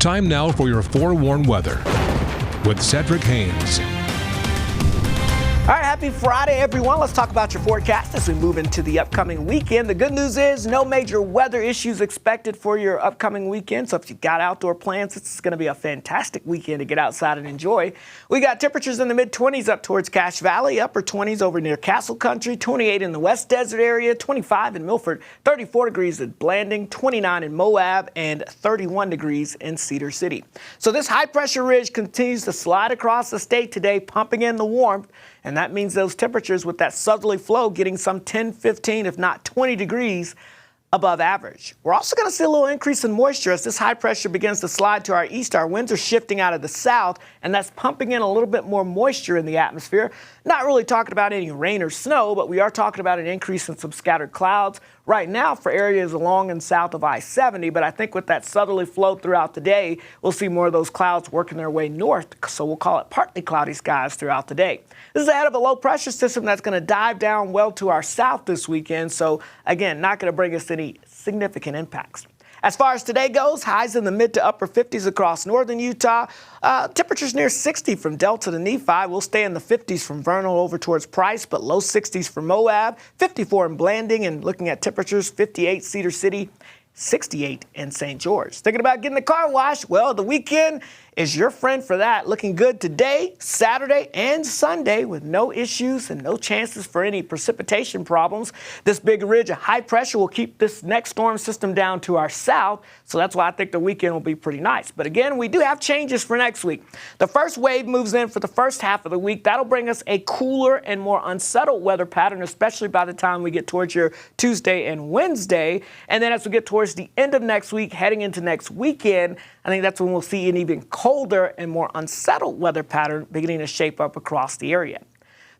Time now for your forewarned weather with Cedric Haynes. All right, happy Friday, everyone. Let's talk about your forecast as we move into the upcoming weekend. The good news is no major weather issues expected for your upcoming weekend. So if you've got outdoor plans, it's going to be a fantastic weekend to get outside and enjoy. We got temperatures in the mid-20s up towards Cache Valley, upper 20s over near Castle Country, 28 in the West Desert area, 25 in Milford, 34 degrees at Blanding, 29 in Moab, and 31 degrees in Cedar City. So this high-pressure ridge continues to slide across the state today, pumping in the warmth. And that means those temperatures with that southerly flow getting some 10, 15, if not 20 degrees above average. We're also going to see a little increase in moisture as this high pressure begins to slide to our east. Our winds are shifting out of the south, and that's pumping in a little bit more moisture in the atmosphere. Not really talking about any rain or snow, but we are talking about an increase in some scattered clouds right now for areas along and south of I-70. But I think with that southerly flow throughout the day, we'll see more of those clouds working their way north. So we'll call it partly cloudy skies throughout the day. This is ahead of a low pressure system that's going to dive down well to our south this weekend. So again, not going to bring us any significant impacts. As far as today goes, highs in the mid to upper 50s across northern Utah. Temperatures near 60 from Delta to Nephi. We'll stay in the 50s from Vernal over towards Price, but low 60s for Moab, 54 in Blanding, and looking at temperatures, 58 Cedar City, 68 in St. George. Thinking about getting the car washed? Well, the weekend is your friend for that. Looking good today, Saturday, and Sunday with no issues and no chances for any precipitation problems. This big ridge of high pressure will keep this next storm system down to our south, so that's why I think the weekend will be pretty nice. But again, we do have changes for next week. The first wave moves in for the first half of the week. That'll bring us a cooler and more unsettled weather pattern, especially by the time we get towards your Tuesday and Wednesday. And then as we get towards the end of next week, heading into next weekend, I think that's when we'll see an even colder and more unsettled weather pattern beginning to shape up across the area.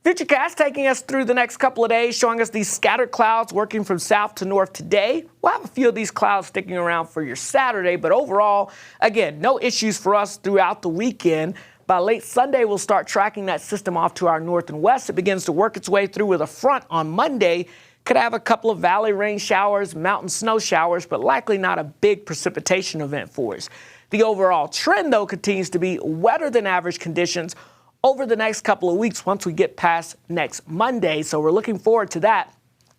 Futurecast taking us through the next couple of days, showing us these scattered clouds working from south to north today. We'll have a few of these clouds sticking around for your Saturday, but overall, again, no issues for us throughout the weekend. By late Sunday, we'll start tracking that system off to our north and west. It begins to work its way through with a front on Monday. Could have a couple of valley rain showers, mountain snow showers, but likely not a big precipitation event for us. The overall trend, though, continues to be wetter than average conditions over the next couple of weeks once we get past next Monday. So we're looking forward to that.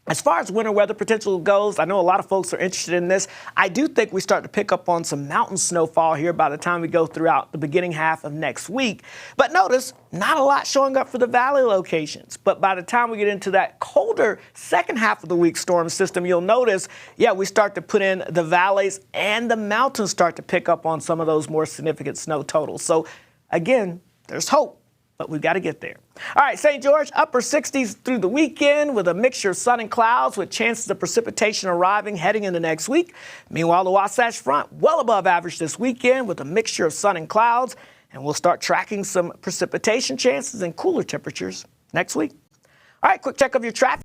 As far as winter weather potential goes, I know a lot of folks are interested in this. I do think we start to pick up on some mountain snowfall here by the time we go throughout the beginning half of next week. But notice, not a lot showing up for the valley locations. But by the time we get into that colder second half of the week storm system, you'll notice, we start to put in the valleys and the mountains start to pick up on some of those more significant snow totals. So again, there's hope, but we've got to get there. All right, St. George, upper 60s through the weekend with a mixture of sun and clouds with chances of precipitation arriving heading into next week. Meanwhile, the Wasatch Front well above average this weekend with a mixture of sun and clouds. And we'll start tracking some precipitation chances and cooler temperatures next week. All right, quick check of your traffic.